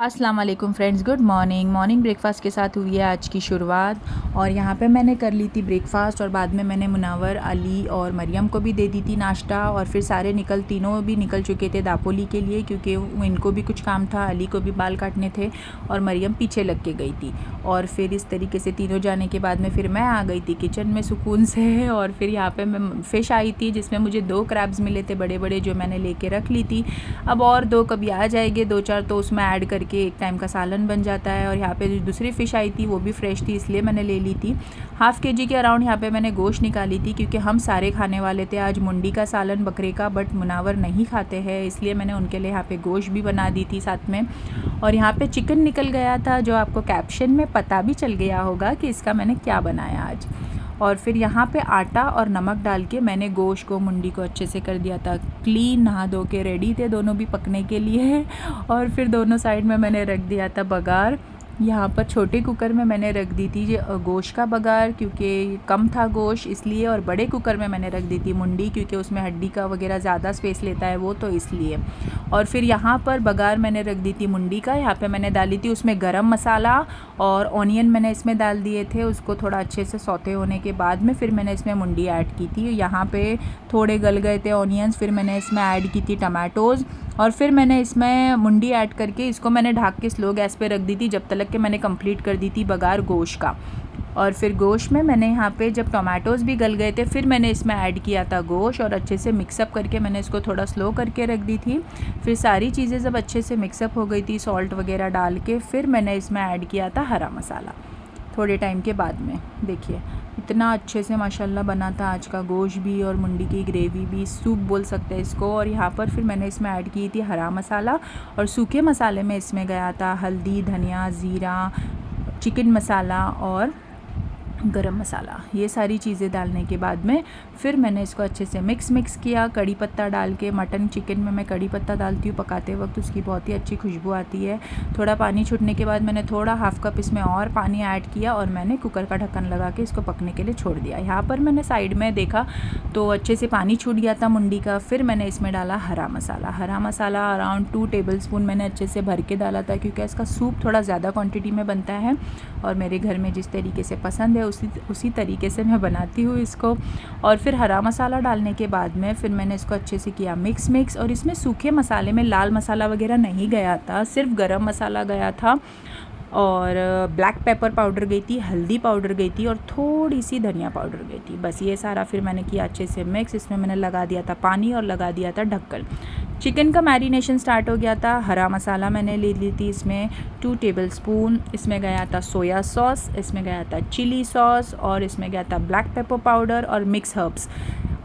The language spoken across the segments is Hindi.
अस्सलाम वालेकुम friends, good morning. Morning breakfast के साथ हुई है आज की शुरुआत। और यहाँ पे मैंने कर ली थी ब्रेकफास्ट और बाद में मैंने मुनव्वर, अली और मरियम को भी दे दी थी नाश्ता। और फिर तीनों भी निकल चुके थे दापोली के लिए, क्योंकि इनको भी कुछ काम था, अली को भी बाल काटने थे और मरियम पीछे लग के गई थी। और फिर इस तरीके से तीनों जाने के बाद में फिर मैं आ गई थी किचन में सुकून से। और फिर यहाँ पर मैं फ़िश आई थी जिसमें मुझे 2 क्रैब्स मिले थे बड़े बड़े, जो मैंने लेके रख ली थी। अब और 2 कभी आ जाएंगे 2-4, तो उसमें ऐड करके एक टाइम का सालन बन जाता है। और यहाँ पे जो दूसरी फ़िश आई थी वो भी फ्रेश थी, इसलिए मैंने ले ली थी। हाफ़ केजी के अराउंड यहाँ पे मैंने गोश्त निकाली थी, क्योंकि हम सारे खाने वाले थे आज मुंडी का सालन बकरे का, बट मुनावर नहीं खाते हैं, इसलिए मैंने उनके लिए यहाँ पे गोश्त भी बना दी थी साथ में। और यहाँ पे चिकन निकल गया था, जो आपको कैप्शन में पता भी चल गया होगा कि इसका मैंने क्या बनाया आज। और फिर यहाँ पे आटा और नमक डाल के मैंने गोश्त को, मुंडी को अच्छे से कर दिया था क्लीन। नहा धो के रेडी थे दोनों भी पकने के लिए। और फिर दोनों साइड में मैंने रख दिया था बघार। यहाँ पर छोटे कुकर में मैंने रख दी थी गोश्त का बघार, क्योंकि कम था गोश्त इसलिए। और बड़े कुकर में मैंने रख दी थी मुंडी, क्योंकि उसमें हड्डी का वगैरह ज़्यादा स्पेस लेता है वो, तो इसलिए। और फिर यहाँ पर बघार मैंने रख दी थी मुंडी का। यहाँ पे मैंने डाली थी उसमें गरम मसाला और ऑनियन मैंने इसमें डाल दिए थे। उसको थोड़ा अच्छे से सौते होने के बाद में फिर मैंने इसमें मुंडी ऐड की थी। यहाँ पे थोड़े गल गए थे ऑनियंस, फिर मैंने इसमें ऐड की थी टमाटोज़। और फिर मैंने इसमें मुंडी ऐड करके इसको मैंने ढक के स्लो गैस पे रख दी थी, जब तक कि मैंने कंप्लीट कर दी थी बघार गोश्त का। और फिर गोश्त में मैंने यहाँ पे जब टमाटोज़ भी गल गए थे, फिर मैंने इसमें ऐड किया था गोश्त और अच्छे से मिक्सअप करके मैंने इसको थोड़ा स्लो करके रख दी थी। फिर सारी चीज़ें जब अच्छे से मिक्सअप हो गई थी सॉल्ट वगैरह डाल के, फिर मैंने इसमें ऐड किया था हरा मसाला थोड़े टाइम के बाद में। देखिए इतना अच्छे से माशाल्लाह बना था आज का गोश्त भी और मुंडी की ग्रेवी भी, सूप बोल सकते हैं इसको। और यहाँ पर फिर मैंने इसमें ऐड की थी हरा मसाला, और सूखे मसाले में इसमें गया था हल्दी, धनिया, ज़ीरा, चिकन मसाला और गरम मसाला। ये सारी चीज़ें डालने के बाद में फिर मैंने इसको अच्छे से मिक्स किया। कड़ी पत्ता डाल के, मटन चिकन में मैं कड़ी पत्ता डालती हूँ पकाते वक्त, उसकी बहुत ही अच्छी खुशबू आती है। थोड़ा पानी छूटने के बाद मैंने थोड़ा हाफ़ कप इसमें और पानी ऐड किया और मैंने कुकर का ढक्कन लगा के इसको पकने के लिए छोड़ दिया। यहाँ पर मैंने साइड में देखा तो अच्छे से पानी छूट गया था मुंडी का। फिर मैंने इसमें डाला हरा मसाला अराउंड 2 टेबलस्पून मैंने अच्छे से भर के डाला था, क्योंकि इसका सूप थोड़ा ज़्यादा क्वान्टिटी में बनता है और मेरे घर में जिस तरीके से पसंद है उसी तरीके से मैं बनाती हूँ इसको। और फिर हरा मसाला डालने के बाद में फिर मैंने इसको अच्छे से किया मिक्स। और इसमें सूखे मसाले में लाल मसाला वगैरह नहीं गया था, सिर्फ गरम मसाला गया था और ब्लैक पेपर पाउडर गई थी, हल्दी पाउडर गई थी और थोड़ी सी धनिया पाउडर गई थी। बस ये सारा फिर मैंने किया अच्छे से मिक्स। इसमें मैंने लगा दिया था पानी और लगा दिया था ढक्कन। चिकन का मैरिनेशन स्टार्ट हो गया था। हरा मसाला मैंने ले ली थी इसमें 2 टेबलस्पून। इसमें गया था सोया सॉस, इसमें गया था चिली सॉस और इसमें गया था ब्लैक पेपर पाउडर और मिक्स हर्ब्स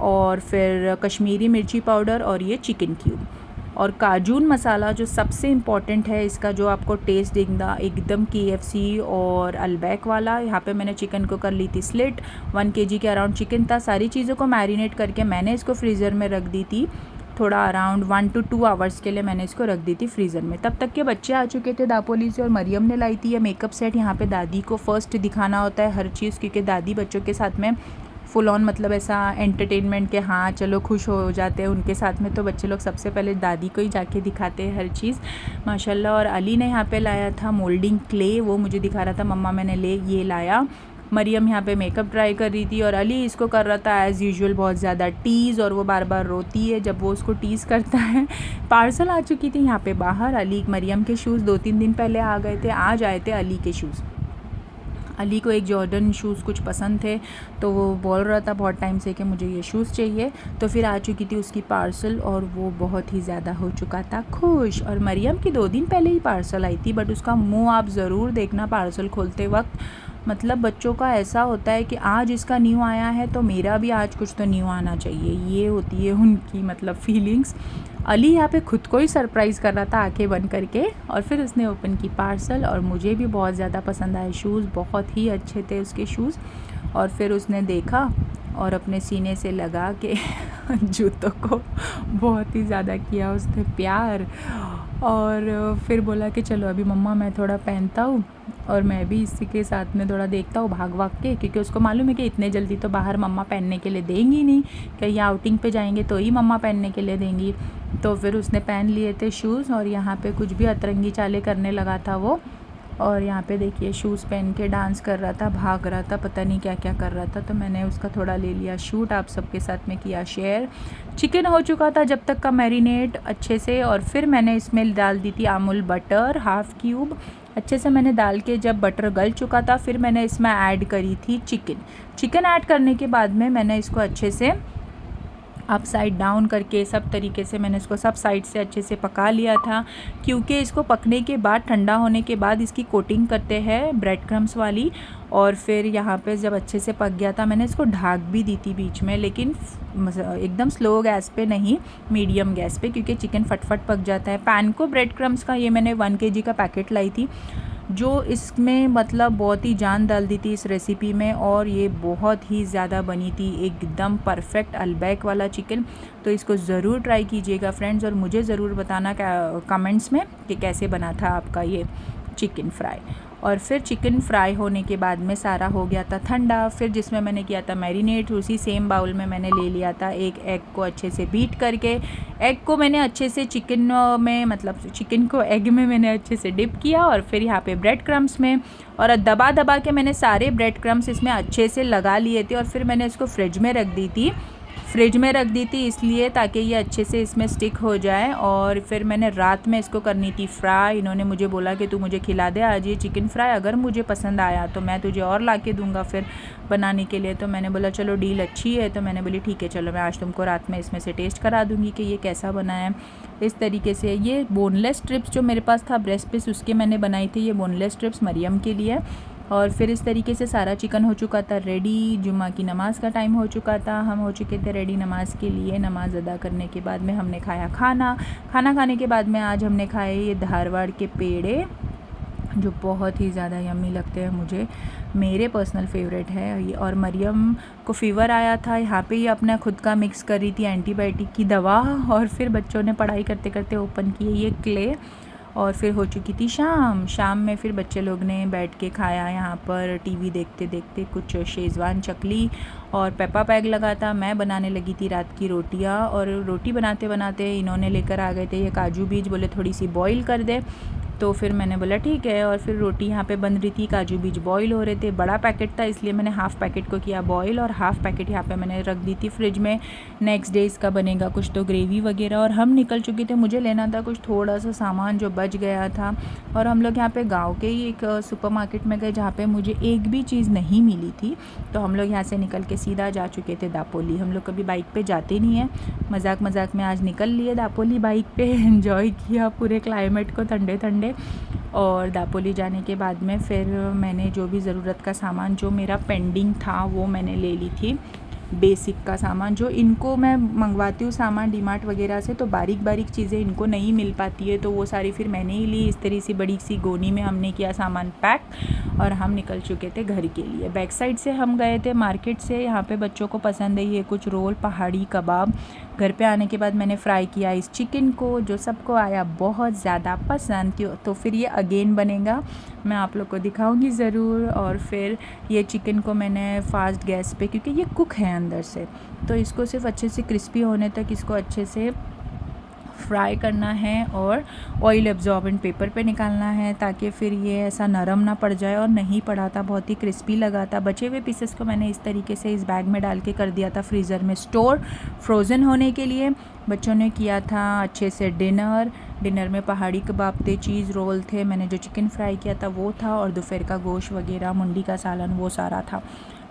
और फिर कश्मीरी मिर्ची पाउडर और ये चिकन क्यूब और काजून मसाला, जो सबसे इम्पॉर्टेंट है इसका, जो आपको टेस्ट देगा एकदम KFC और अलबैक वाला। यहाँ पे मैंने चिकन को कर ली थी स्लिट। 1 kg के अराउंड चिकन था। सारी चीज़ों को मैरिनेट करके मैंने इसको फ्रीज़र में रख दी थी। थोड़ा अराउंड 1 to 2 आवर्स के लिए मैंने इसको रख दी थी फ्रीज़र में। तब तक के बच्चे आ चुके थे दापोली से और मरियम ने लाई थी ये मेकअप सेट। यहाँ पे दादी को फ़र्स्ट दिखाना होता है हर चीज़, क्योंकि दादी बच्चों के साथ में फुल ऑन मतलब ऐसा एंटरटेनमेंट के हाँ चलो खुश हो जाते हैं उनके साथ में, तो बच्चे लोग सबसे पहले दादी को ही जाके दिखाते हैं हर चीज़ माशाल्लाह। और अली ने यहाँ पे लाया था मोल्डिंग क्ले, वो मुझे दिखा रहा था मम्मा मैंने ये लाया। मरियम यहाँ पे मेकअप ट्राई कर रही थी और अली इसको कर रहा था एज़ यूजुअल बहुत ज़्यादा टीज़, और वो बार बार रोती है जब वो उसको टीज़ करता है। पार्सल आ चुकी थी यहाँ पे बाहर। अली मरियम के शूज़ 2-3 दिन पहले आ गए थे, आज आए थे अली के शूज़। अली को एक जॉर्डन शूज़ कुछ पसंद थे, तो वो बोल रहा था बहुत टाइम से कि मुझे ये शूज़ चाहिए। तो फिर आ चुकी थी उसकी पार्सल और वो बहुत ही ज़्यादा हो चुका था खुश। और मरियम की 2 दिन पहले ही पार्सल आई थी, बट उसका मुंह आप ज़रूर देखना पार्सल खोलते वक्त। मतलब बच्चों का ऐसा होता है कि आज इसका न्यू आया है तो मेरा भी आज कुछ तो न्यू आना चाहिए, ये होती है उनकी मतलब फीलिंग्स। अली यहाँ पे खुद को ही सरप्राइज़ कर रहा था आंखें बंद करके। और फिर उसने ओपन की पार्सल और मुझे भी बहुत ज़्यादा पसंद आए शूज़, बहुत ही अच्छे थे उसके शूज़। और फिर उसने देखा और अपने सीने से लगा के जूतों को बहुत ही ज़्यादा किया उसने प्यार। और फिर बोला कि चलो अभी मम्मा मैं थोड़ा पहनता हूँ और मैं भी इसी के साथ में थोड़ा देखता हूँ भाग भाग के, क्योंकि उसको मालूम है कि इतने जल्दी तो बाहर मम्मा पहनने के लिए देंगी नहीं, कहीं आउटिंग पे जाएंगे तो ही मम्मा पहनने के लिए देंगी। तो फिर उसने पहन लिए थे शूज़ और यहाँ पे कुछ भी अतरंगी चालें करने लगा था वो। और यहाँ पे देखिए शूज़ पहन के डांस कर रहा था, भाग रहा था, पता नहीं क्या क्या कर रहा था। तो मैंने उसका थोड़ा ले लिया शूट, आप सबके साथ में किया शेयर। चिकन हो चुका था जब तक का मैरिनेट अच्छे से, और फिर मैंने इसमें डाल दी थी अमूल बटर हाफ़ क्यूब। अच्छे से मैंने डाल के जब बटर गल चुका था फिर मैंने इसमें ऐड करी थी चिकन ऐड करने के बाद में मैंने इसको अच्छे से अप साइड डाउन करके सब तरीके से मैंने इसको सब साइड से अच्छे से पका लिया था, क्योंकि इसको पकने के बाद ठंडा होने के बाद इसकी कोटिंग करते हैं ब्रेड क्रम्स वाली। और फिर यहाँ पे जब अच्छे से पक गया था मैंने इसको ढाक भी दी थी बीच में, लेकिन एकदम स्लो गैस पे नहीं, मीडियम गैस पे, क्योंकि चिकन फटफट पक जाता है। पैन को ब्रेड क्रम्स का ये मैंने 1 kg का पैकेट लाई थी, जो इसमें मतलब बहुत ही जान डाल दी थी इस रेसिपी में, और ये बहुत ही ज़्यादा बनी थी, एकदम परफेक्ट अल्बैक वाला चिकन। तो इसको ज़रूर ट्राई कीजिएगा फ्रेंड्स, और मुझे ज़रूर बताना कमेंट्स में कि कैसे बना था आपका ये चिकन फ्राई। और फिर चिकन फ्राई होने के बाद में सारा हो गया था ठंडा, फिर जिसमें मैंने किया था मैरिनेट उसी सेम बाउल में मैंने ले लिया था एक एग को अच्छे से बीट करके। एग को मैंने अच्छे से चिकन में, मतलब चिकन को एग में मैंने अच्छे से डिप किया, और फिर यहाँ पे ब्रेड क्रम्स में, और दबा दबा के मैंने सारे ब्रेड क्रम्स इसमें अच्छे से लगा लिए थे। और फिर मैंने इसको फ्रिज में रख दी थी इसलिए ताकि ये अच्छे से इसमें स्टिक हो जाए। और फिर मैंने रात में इसको करनी थी फ्राई। इन्होंने मुझे बोला कि तू मुझे खिला दे आज ये चिकन फ्राई, अगर मुझे पसंद आया तो मैं तुझे और ला के दूँगा फिर बनाने के लिए। तो मैंने बोला चलो डील अच्छी है, तो मैंने बोली ठीक है चलो मैं आज तुमको रात में इसमें से टेस्ट करा दूँगी कि ये कैसा बना है। इस तरीके से ये बोनलेस स्ट्रिप्स जो मेरे पास था ब्रेस्ट पीस उसके मैंने बनाई थी, ये बोनलेस स्ट्रिप्स मरियम के लिए। और फिर इस तरीके से सारा चिकन हो चुका था रेडी। जुम्मा की नमाज़ का टाइम हो चुका था, हम हो चुके थे रेडी नमाज़ के लिए। नमाज़ अदा करने के बाद में हमने खाया खाना खाने के बाद में आज हमने खाए ये धारवाड़ के पेड़े, जो बहुत ही ज़्यादा यम्मी लगते हैं मुझे, मेरे पर्सनल फेवरेट है ये। और मरियम को फ़ीवर आया था, यहाँ पे ये अपना खुद का मिक्स कर रही थी एंटीबायोटिक की दवा। और फिर बच्चों ने पढ़ाई करते करते ओपन किए ये क्ले, और फिर हो चुकी थी शाम में फिर बच्चे लोग ने बैठ के खाया यहाँ पर टीवी देखते देखते, कुछ शेज़वान चकली और पेपा पैग लगा था। मैं बनाने लगी थी रात की रोटियाँ, और रोटी बनाते बनाते इन्होंने लेकर आ गए थे ये काजू बीज, बोले थोड़ी सी बॉईल कर दे। तो फिर मैंने बोला ठीक है, और फिर रोटी यहाँ पे बन रही थी, काजू बीज बॉईल हो रहे थे। बड़ा पैकेट था इसलिए मैंने हाफ़ पैकेट को किया बॉईल, और हाफ़ पैकेट यहाँ पे मैंने रख दी थी फ्रिज में। नेक्स्ट डे इसका बनेगा कुछ तो ग्रेवी वगैरह। और हम निकल चुके थे, मुझे लेना था कुछ थोड़ा सा सामान जो बच गया था, और हम लोग यहाँ पे गाँव के ही एक सुपरमार्केट में गए जहाँ पर मुझे एक भी चीज़ नहीं मिली थी। तो हम लोग यहाँ से निकल के सीधा जा चुके थे दापोली। हम लोग कभी बाइक पर जाते नहीं हैं, मजाक में आज निकल लिए दापोली बाइक पर, एंजॉय किया पूरे क्लाइमेट को ठंडे ठंडे। और दापोली जाने के बाद में फिर मैंने जो भी ज़रूरत का सामान जो मेरा पेंडिंग था वो मैंने ले ली थी। बेसिक का सामान जो इनको मैं मंगवाती हूँ सामान डीमार्ट वगैरह से, तो बारीक बारीक चीज़ें इनको नहीं मिल पाती है, तो वो सारी फिर मैंने ही ली। इस तरह से बड़ी सी गोनी में हमने किया सामान पैक, और हम निकल चुके थे घर के लिए। बैक साइड से हम गए थे मार्केट से, यहाँ पे बच्चों को पसंद है ये कुछ रोल पहाड़ी कबाब। घर पे आने के बाद मैंने फ्राई किया इस चिकन को, जो सबको आया बहुत ज़्यादा पसंद। तो फिर ये अगेन बनेगा, मैं आप लोग को दिखाऊंगी ज़रूर। और फिर ये चिकन को मैंने फास्ट गैस पे, क्योंकि ये कुक है अंदर से, तो इसको सिर्फ अच्छे से क्रिस्पी होने तक इसको अच्छे से फ्राई करना है, और ऑयल एब्जॉर्बेंट पेपर पे निकालना है, ताकि फिर ये ऐसा नरम ना पड़ जाए। और नहीं पड़ा था, बहुत ही क्रिस्पी लगा था। बचे हुए पीसेस को मैंने इस तरीके से इस बैग में डाल के कर दिया था फ्रीज़र में स्टोर, फ्रोज़न होने के लिए। बच्चों ने किया था अच्छे से डिनर में पहाड़ी कबाब थे, चीज़ रोल थे, मैंने जो चिकन फ्राई किया था वो था, और दोपहर का गोश्त वगैरह, मुंडी का सालन, वो सारा था।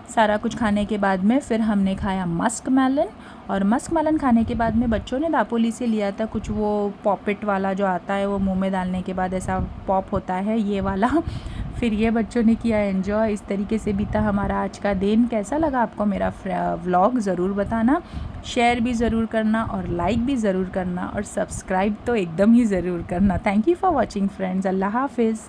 सारा कुछ खाने के बाद में फिर हमने खाया मस्क मेलन, और मस्क मेलन खाने के बाद में बच्चों ने दापोली से लिया था कुछ वो पॉपेट वाला जो आता है, वो मुंह में डालने के बाद ऐसा पॉप होता है ये वाला। फिर ये बच्चों ने किया एंजॉय। इस तरीके से बीता हमारा आज का दिन। कैसा लगा आपको मेरा व्लॉग ज़रूर बताना, शेयर भी ज़रूर करना, और लाइक भी ज़रूर करना, और सब्सक्राइब तो एकदम ही ज़रूर करना। Thank you for watching friends. अल्लाह हाफिज़।